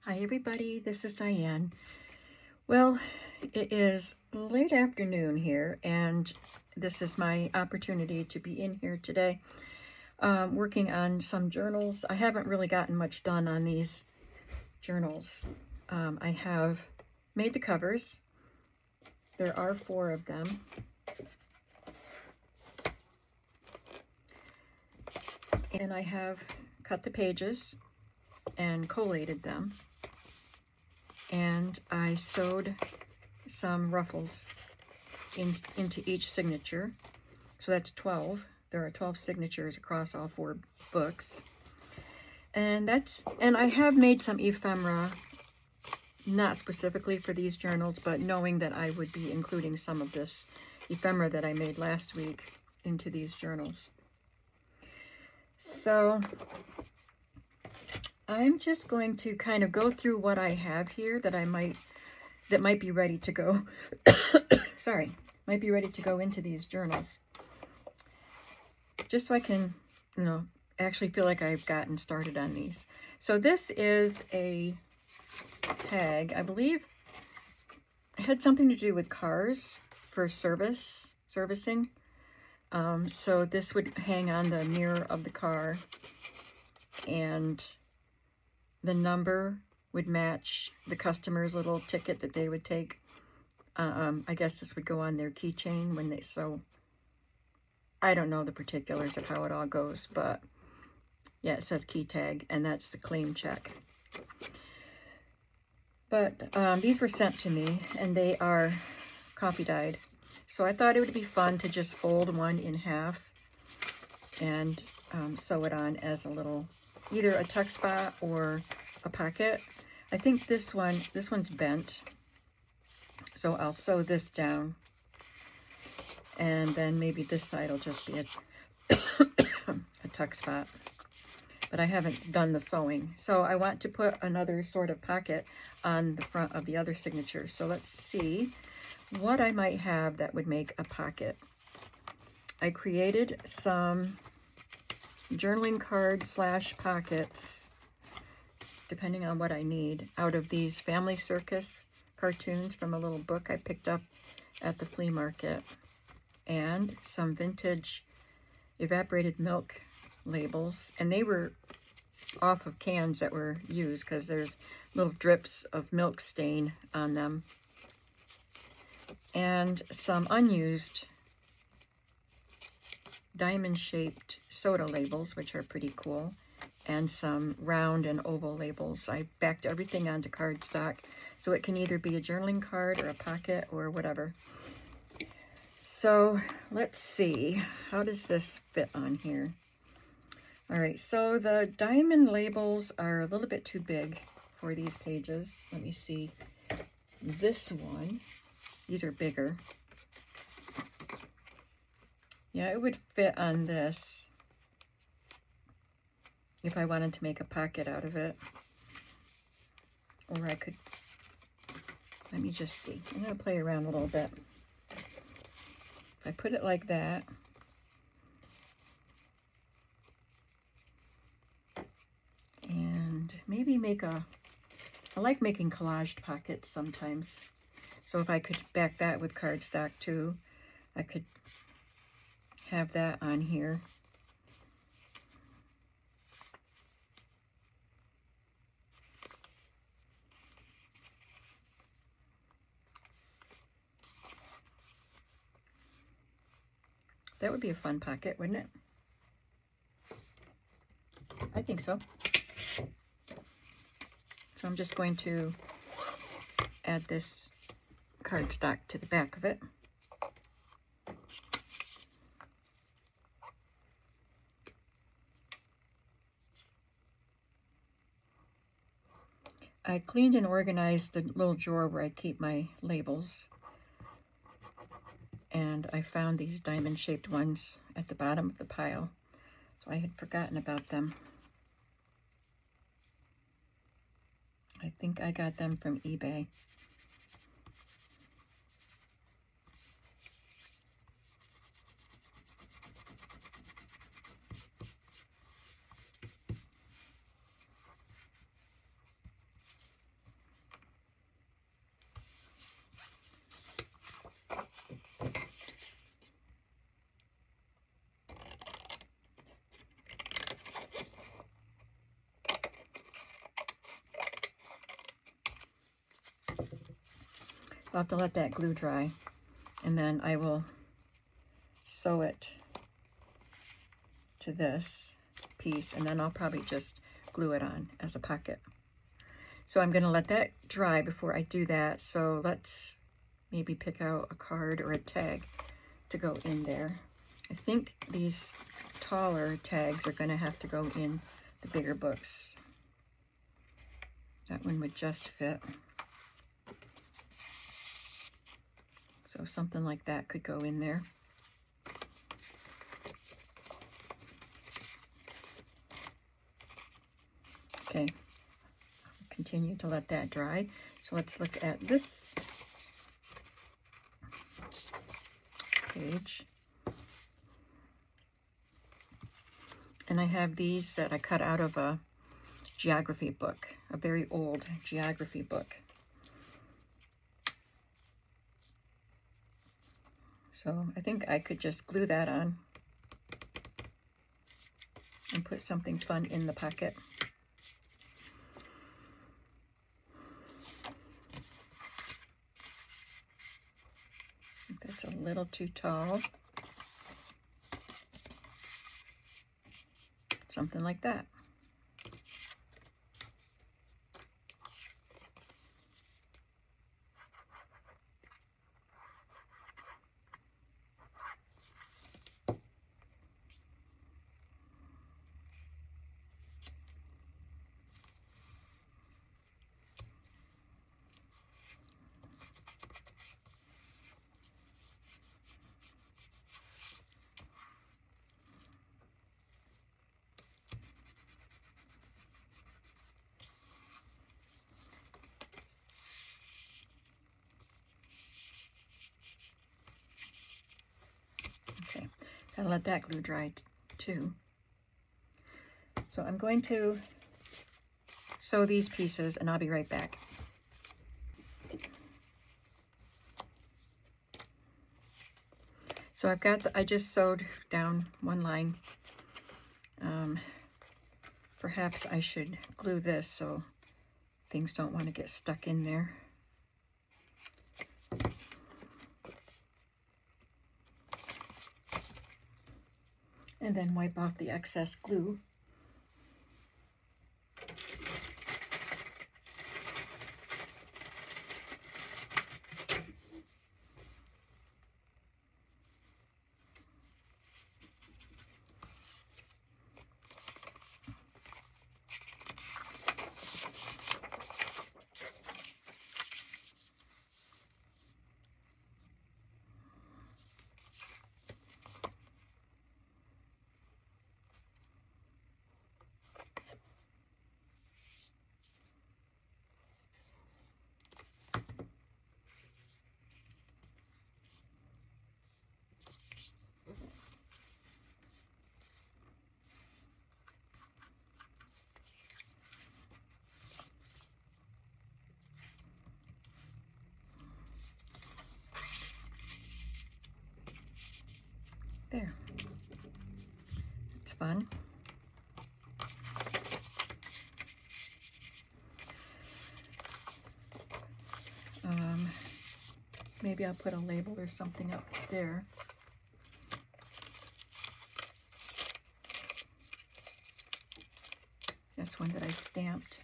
Hi everybody, this is Diane. Well, it is late afternoon here, and this is my opportunity to be in here today working on some journals. I haven't really gotten much done on these journals. I have made the covers. There are 4 of them. And I have cut the pages and collated them. And I sewed some ruffles into each signature. So that's 12. There are 12 signatures across all 4 books. And I have made some ephemera, not specifically for these journals, but knowing that I would be including some of this ephemera that I made last week into these journals. So I'm just going to kind of go through what I have here that might be ready to go. Sorry, might be ready to go into these journals. Just so I can, actually feel like I've gotten started on these. So this is a tag. I believe it had something to do with cars for servicing. So this would hang on the mirror of the car, and the number would match the customer's little ticket that they would take. I guess this would go on their keychain when so I don't know the particulars of how it all goes, but yeah, it says key tag, and that's the claim check. But these were sent to me, and they are coffee dyed. So I thought it would be fun to just fold one in half and sew it on as a little, either a tuck spot or a pocket. I think this one's bent, so I'll sew this down, and then maybe this side will just be a tuck spot. But I haven't done the sewing, so I want to put another sort of pocket on the front of the other signature. So let's see what I might have that would make a pocket. I created some journaling card / pockets, depending on what I need, out of these Family Circus cartoons from a little book I picked up at the flea market, and some vintage evaporated milk labels, and they were off of cans that were used because there's little drips of milk stain on them, and some unused diamond-shaped soda labels, which are pretty cool, and some round and oval labels. I backed everything onto cardstock, so it can either be a journaling card or a pocket or whatever. So let's see, how does this fit on here? All right, so the diamond labels are a little bit too big for these pages. Let me see, this one, these are bigger. Yeah, it would fit on this if I wanted to make a pocket out of it. Or I could, let me just see. I'm going to play around a little bit. If I put it like that, and maybe I like making collaged pockets sometimes. So if I could back that with cardstock too, I could have that on here. That would be a fun pocket, wouldn't it? I think so. So I'm just going to add this cardstock to the back of it. I cleaned and organized the little drawer where I keep my labels, and I found these diamond-shaped ones at the bottom of the pile, so I had forgotten about them. I think I got them from eBay. I'll have to let that glue dry, and then I will sew it to this piece, and then I'll probably just glue it on as a pocket. So I'm going to let that dry before I do that. So let's maybe pick out a card or a tag to go in there. I think these taller tags are going to have to go in the bigger books. That one would just fit. So something like that could go in there. Okay, continue to let that dry. So let's look at this page. And I have these that I cut out of a geography book, a very old geography book. So I think I could just glue that on and put something fun in the pocket. I think that's a little too tall. Something like that. Okay, gotta let that glue dry too. So I'm going to sew these pieces and I'll be right back. So I've got, I just sewed down one line. Perhaps I should glue this so things don't want to get stuck in there. And then wipe off the excess glue. There. It's fun. Maybe I'll put a label or something up there. That's one that I stamped.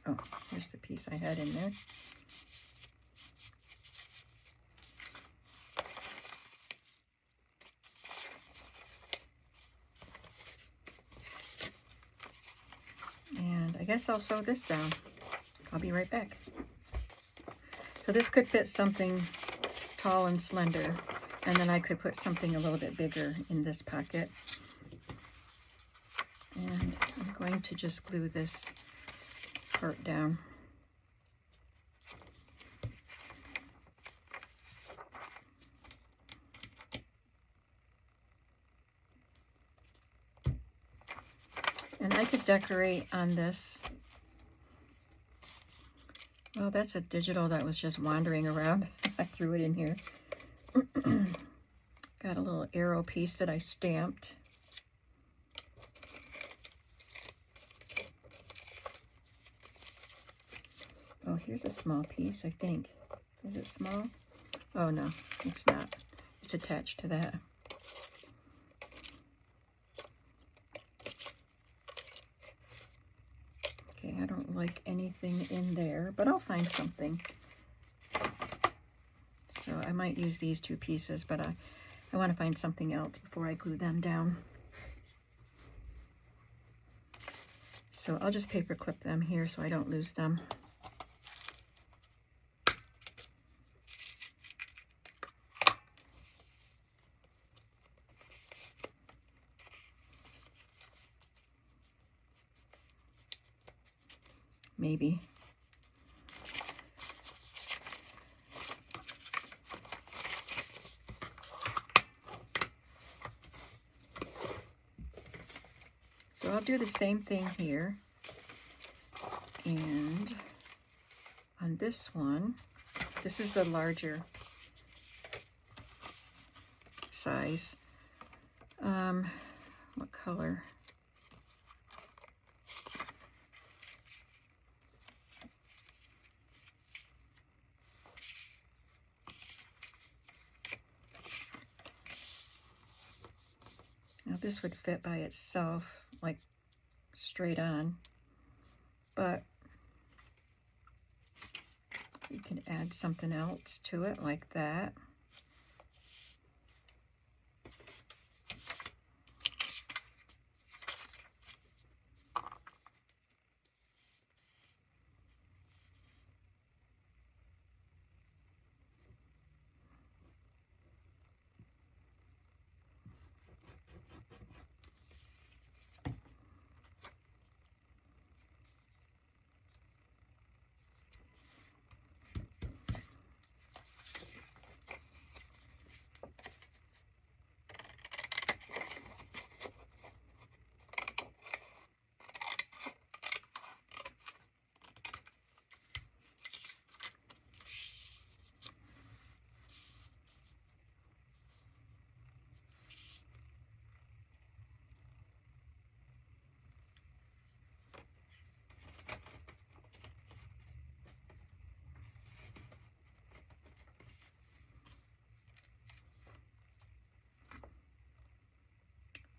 Oh, here's the piece I had in there. And I guess I'll sew this down. I'll be right back. So this could fit something tall and slender, and then I could put something a little bit bigger in this pocket. And I'm going to just glue this part down. And I could decorate on this. Well, that's a digital that was just wandering around. I threw it in here. Got a little arrow piece that I stamped. Oh, here's a small piece, I think. Is it small? Oh, no, it's not. It's attached to that. Okay, I don't like anything in there, but I'll find something. So I might use these two pieces, but I want to find something else before I glue them down. So I'll just paper clip them here so I don't lose them. Maybe. So I'll do the same thing here. And on this one, this is the larger size. What color? Now this would fit by itself, like straight on, but you can add something else to it like that.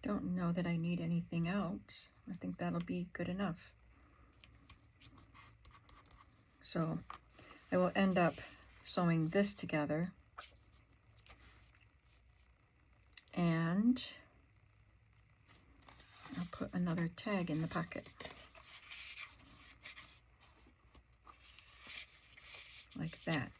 Don't know that I need anything else. I think that'll be good enough. So I will end up sewing this together, and I'll put another tag in the pocket like that.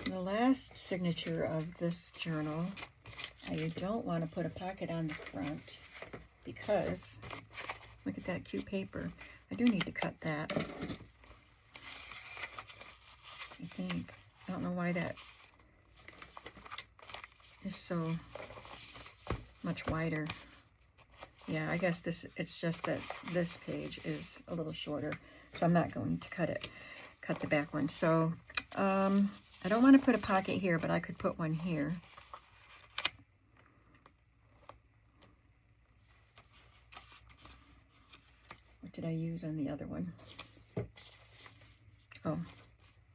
The last signature of this journal, I don't want to put a pocket on the front because, look at that cute paper. I do need to cut that, I think. I don't know why that is so much wider. Yeah, I guess it's just that this page is a little shorter, so I'm not going to cut the back one. So, I don't want to put a pocket here, but I could put one here. What did I use on the other one? Oh,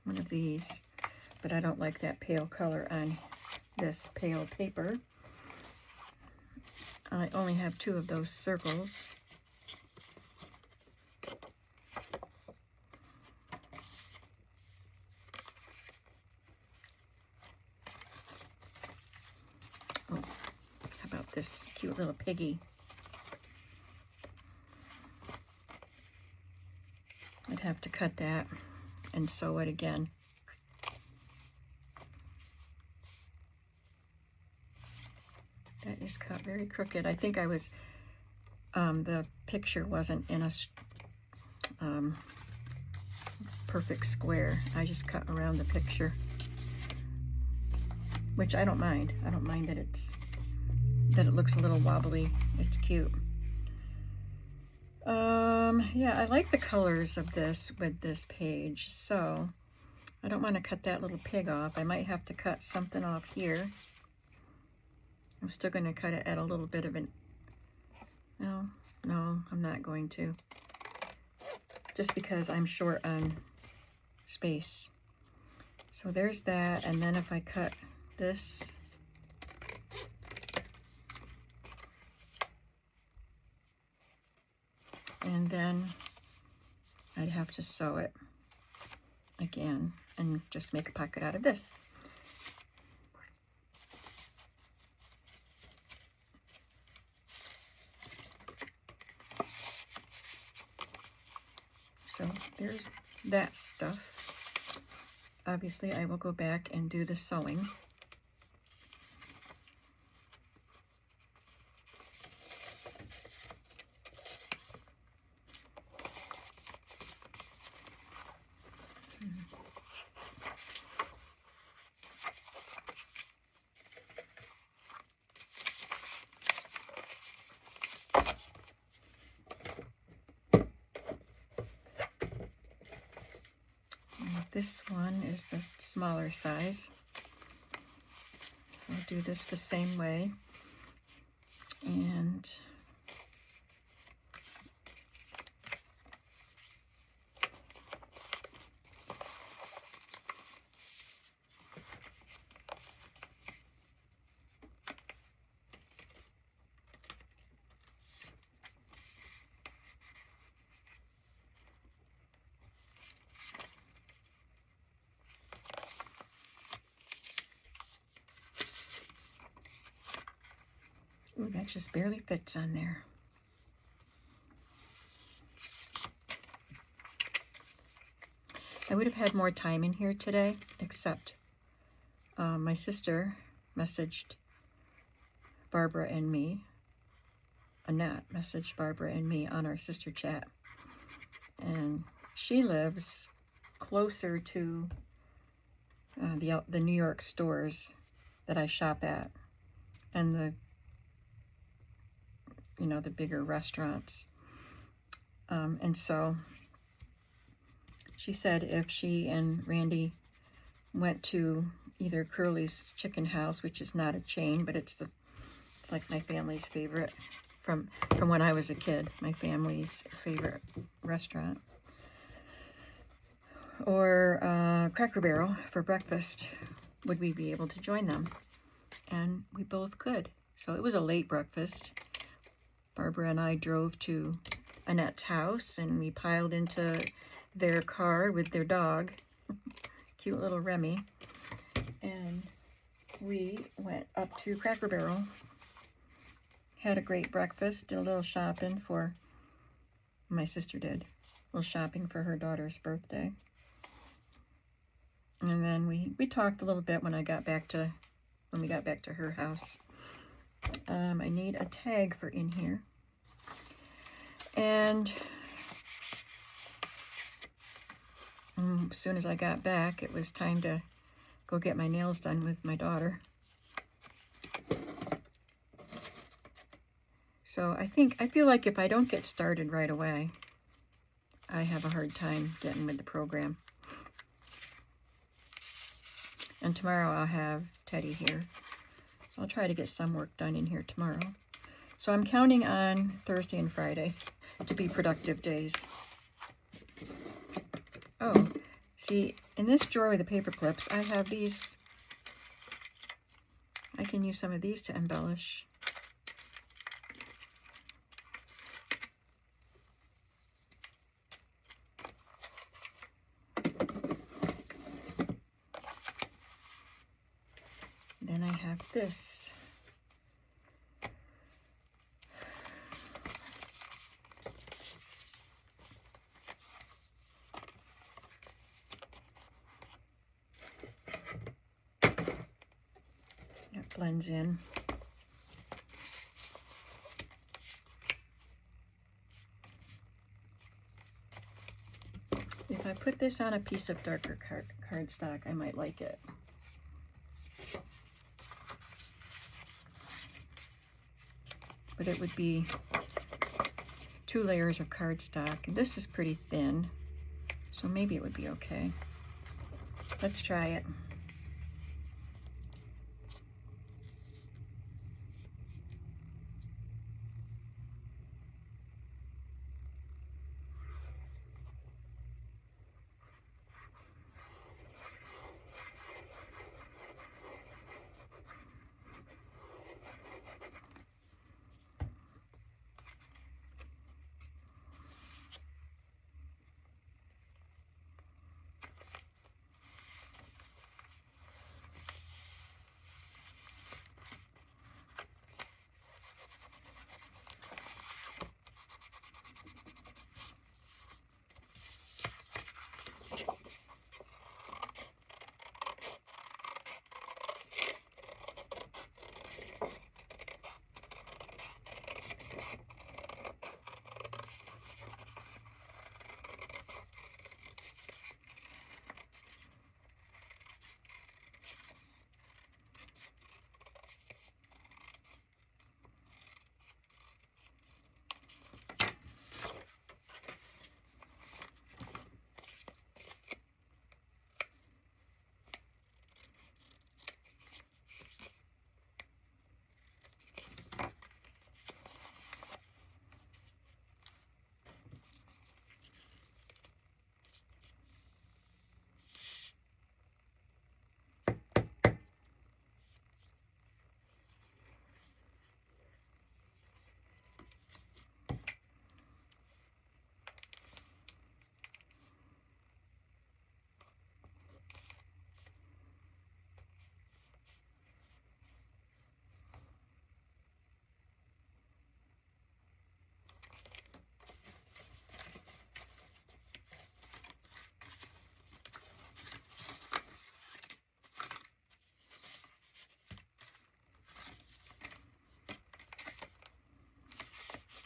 one of these, but I don't like that pale color on this pale paper. I only have 2 of those circles. cute little piggy. I'd have to cut that and sew it again. That is cut very crooked. I think I was, the picture wasn't in a perfect square. I just cut around the picture, which I don't mind. I don't mind that it looks a little wobbly. It's cute. Yeah, I like the colors of this with this page, so I don't want to cut that little pig off. I might have to cut something off here. I'm still going to cut it at a little bit of an, no, I'm not going to. Just because I'm short on space. So there's that, and then if I cut this, and then I'd have to sew it again and just make a pocket out of this. So there's that stuff. Obviously, I will go back and do the sewing. This one is the smaller size. I'll do this the same way. And ooh, that just barely fits on there. I would have had more time in here today, except my sister messaged Barbara and me. Annette messaged Barbara and me on our sister chat. And she lives closer to the New York stores that I shop at, and the bigger restaurants. And so she said if she and Randy went to either Curly's Chicken House, which is not a chain, but it's like my family's favorite from when I was a kid, my family's favorite restaurant, or Cracker Barrel for breakfast, would we be able to join them? And we both could. So it was a late breakfast. Barbara and I drove to Annette's house, and we piled into their car with their dog, cute little Remy, and we went up to Cracker Barrel, had a great breakfast, did a little shopping for, my sister did, a little shopping for her daughter's birthday. And then we talked a little bit when we got back to her house. I need a tag for in here. And as soon as I got back, it was time to go get my nails done with my daughter. So I feel like if I don't get started right away, I have a hard time getting with the program. And tomorrow I'll have Teddy here. So I'll try to get some work done in here tomorrow. So I'm counting on Thursday and Friday to be productive days. Oh, see, in this drawer with the paper clips, I have these. I can use some of these to embellish. Then I have this. blends in. If I put this on a piece of darker cardstock, I might like it. But it would be 2 layers of cardstock, and this is pretty thin, so maybe it would be okay. Let's try it.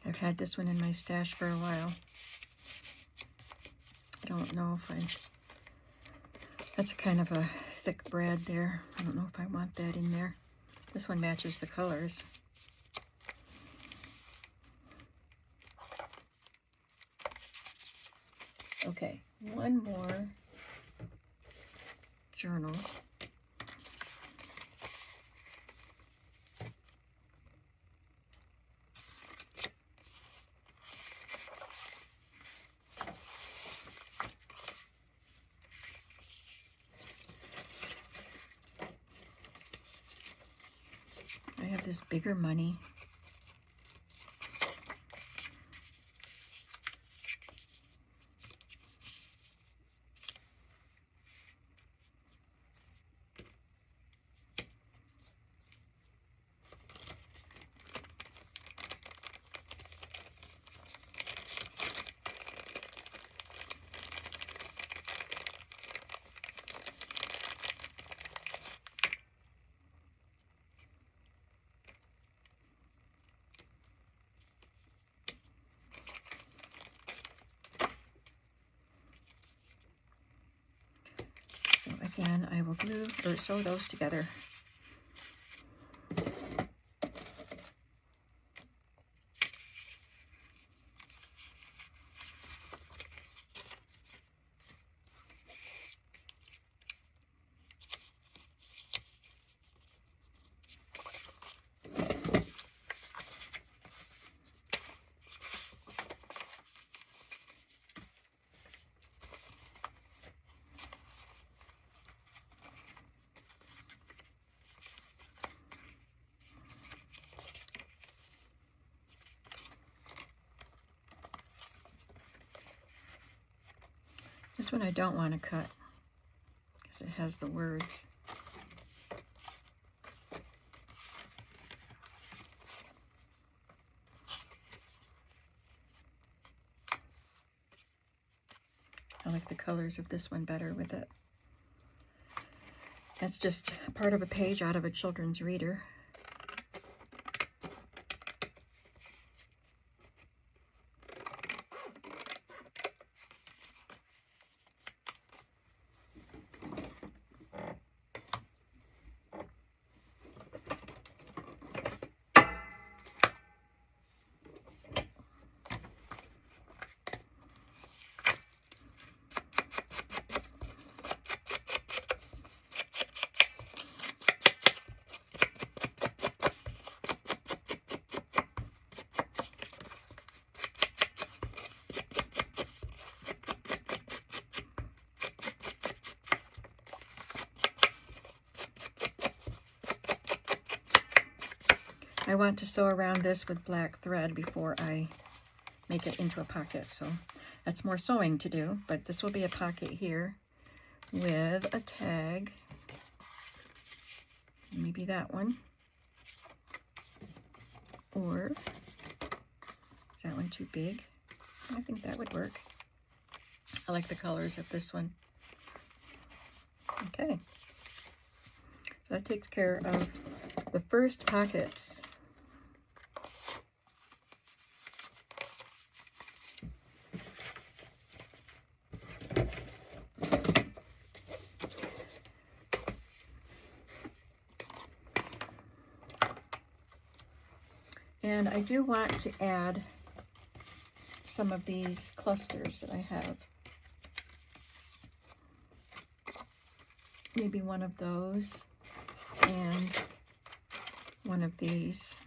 I've had this one in my stash for a while. I don't know if that's kind of a thick brad there. I don't know if I want that in there. This one matches the colors. Okay, one more journal. I have this bigger money. Again, I will glue or sew those together. This one I don't want to cut because it has the words. I like the colors of this one better with it. That's just part of a page out of a children's reader. I want to sew around this with black thread before I make it into a pocket, so that's more sewing to do, but this will be a pocket here with a tag, maybe that one, or is that one too big? I think that would work. I like the colors of this one. Okay, so that takes care of the first pockets. And I do want to add some of these clusters that I have. Maybe one of those and one of these.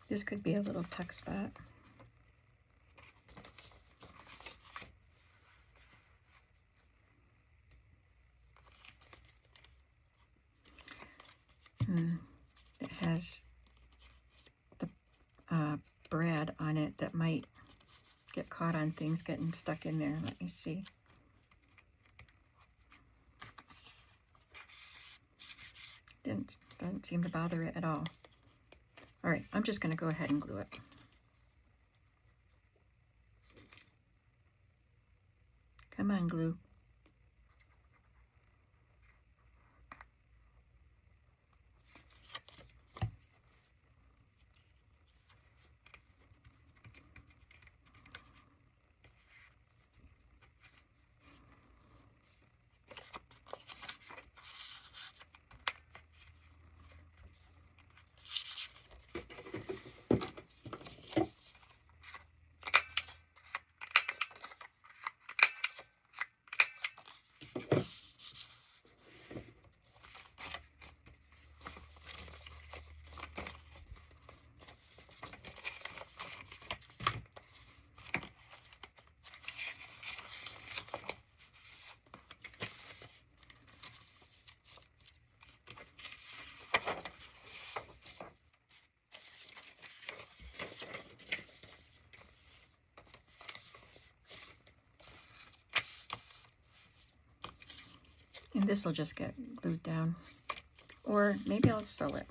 This could be a little tuck spot. It has the brad on it that might get caught on things getting stuck in there. Let me see. Doesn't seem to bother it at all. All right, I'm just going to go ahead and glue it. Come on, glue. And this will just get glued down. Or maybe I'll sew it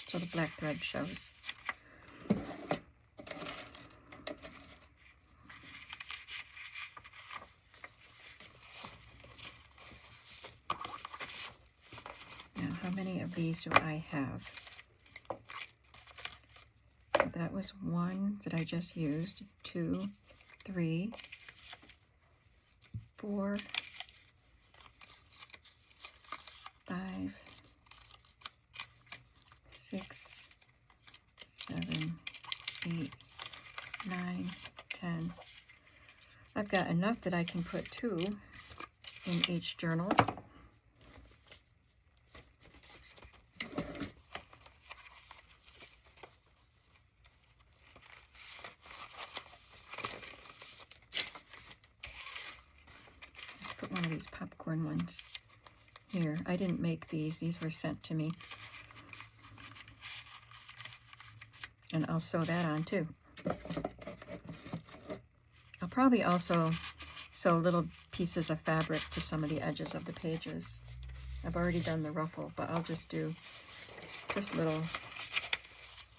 so the black thread shows. Now, how many of these do I have? That was one that I just used. 2, 3, 4, 5, 6, 7, 8, 9, 10. I've got enough that I can put 2 in each journal. put one of these popcorn ones here. I didn't make these. These were sent to me. And I'll sew that on too. I'll probably also sew little pieces of fabric to some of the edges of the pages. I've already done the ruffle, but I'll just do just little,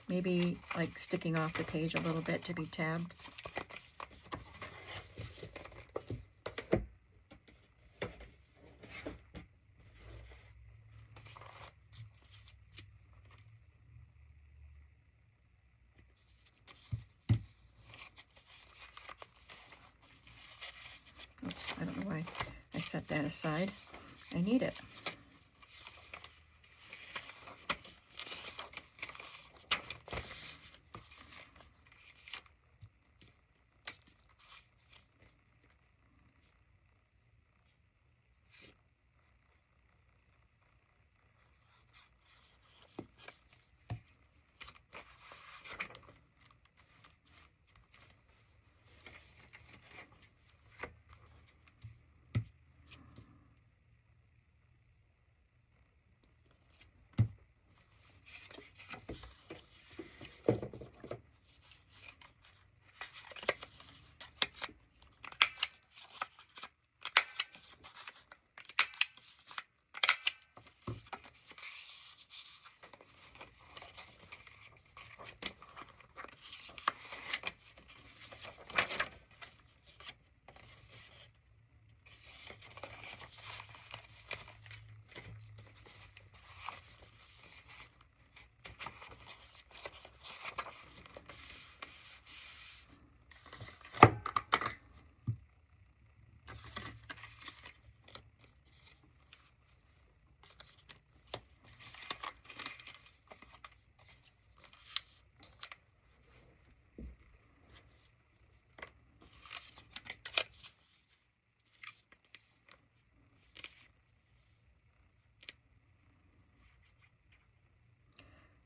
maybe like sticking off the page a little bit to be tabbed. Oops, I don't know why I set that aside. I need it.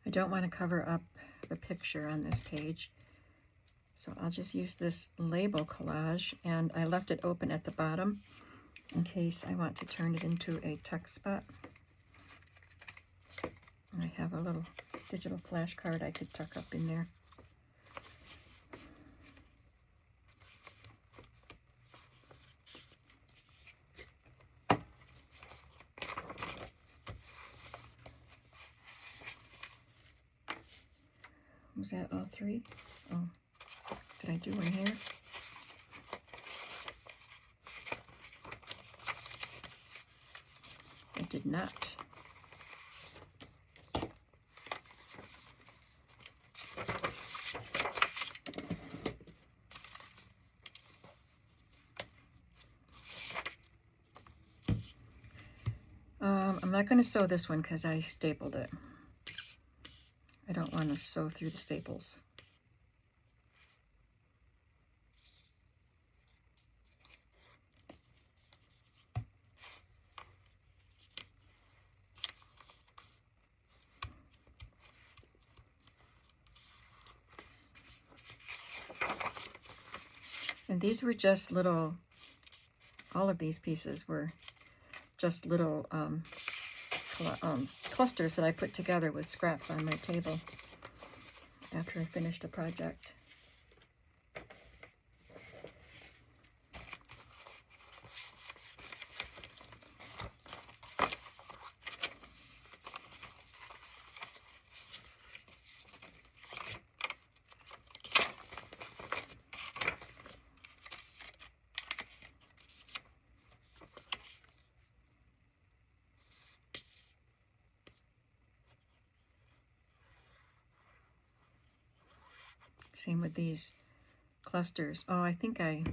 I don't want to cover up the picture on this page, so I'll just use this label collage, and I left it open at the bottom in case I want to turn it into a text spot. I have a little digital flash card I could tuck up in there. Was that all three? Oh, did I do one here? I did not. I'm not going to sew this one because I stapled it. I don't want to sew through the staples. And these were just little, all of these pieces were just little clusters that I put together with scraps on my table after I finished a project. Same with these clusters. Oh, I think I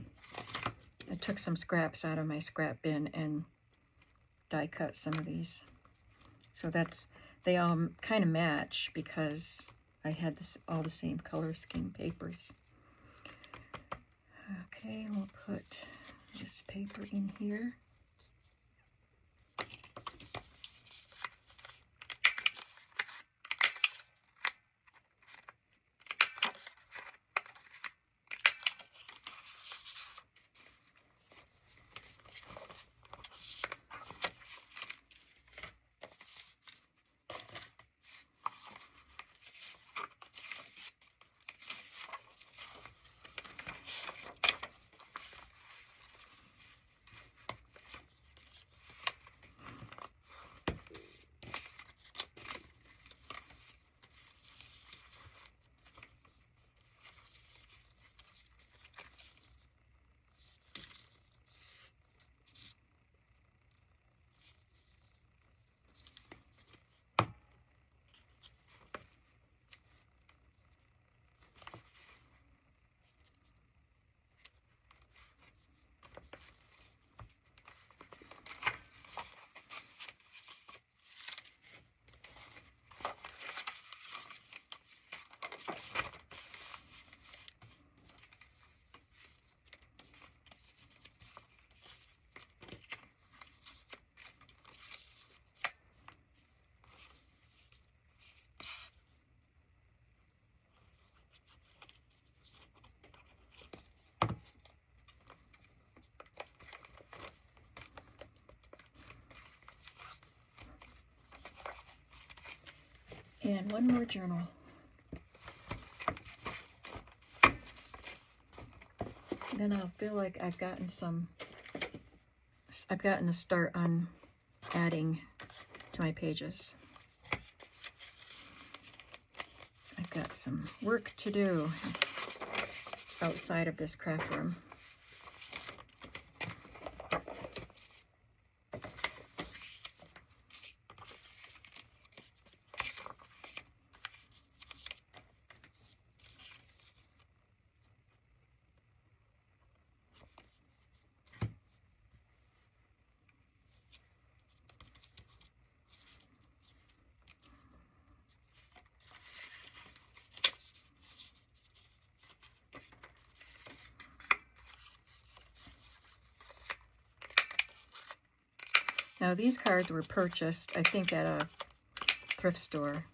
took some scraps out of my scrap bin and die cut some of these. So they all kind of match because I had all the same color scheme papers. Okay, we'll put this paper in here. And one more journal. Then I'll feel like I've gotten a start on adding to my pages. I've got some work to do outside of this craft room. Now these cards were purchased, I think, at a thrift store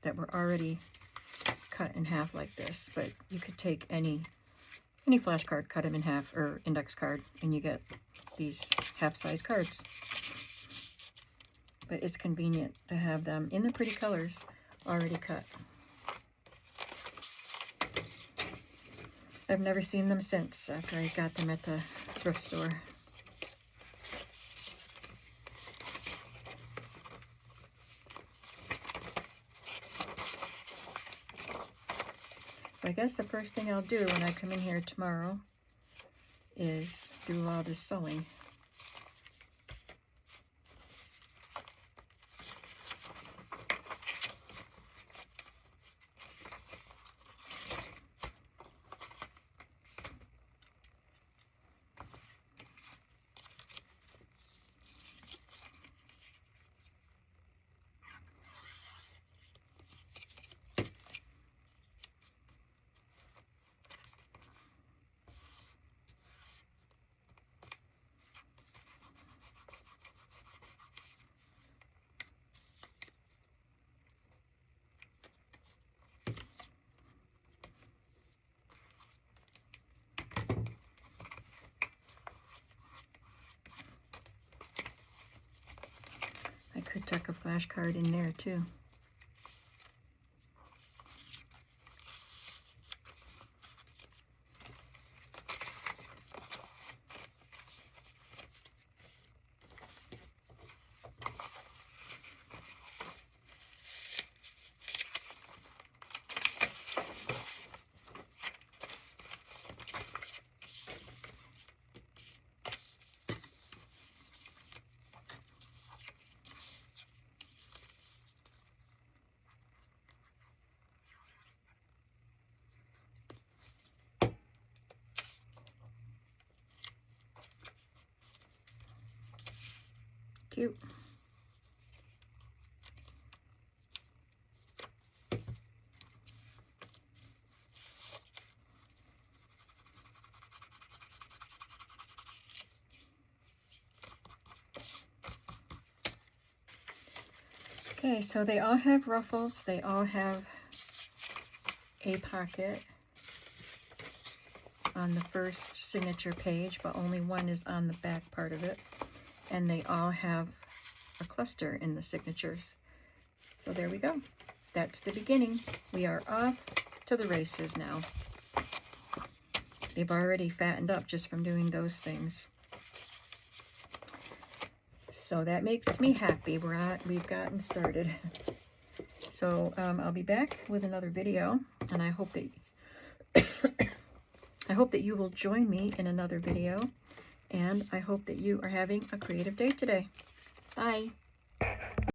that were already cut in half like this, but you could take any flash card, cut them in half, or index card, and you get these half-size cards. But it's convenient to have them in the pretty colors already cut. I've never seen them since after I got them at the thrift store. I guess the first thing I'll do when I come in here tomorrow is do all this sewing. I could tuck a flash card in there too. Cute. Okay, so they all have ruffles. They all have a pocket on the first signature page, but only one is on the back part of it. And they all have a cluster in the signatures. So there we go. That's the beginning. We are off to the races now. They've already fattened up just from doing those things. So that makes me happy. We've gotten started. So I'll be back with another video, and I hope that you will join me in another video, and I hope that you are having a creative day today. Bye.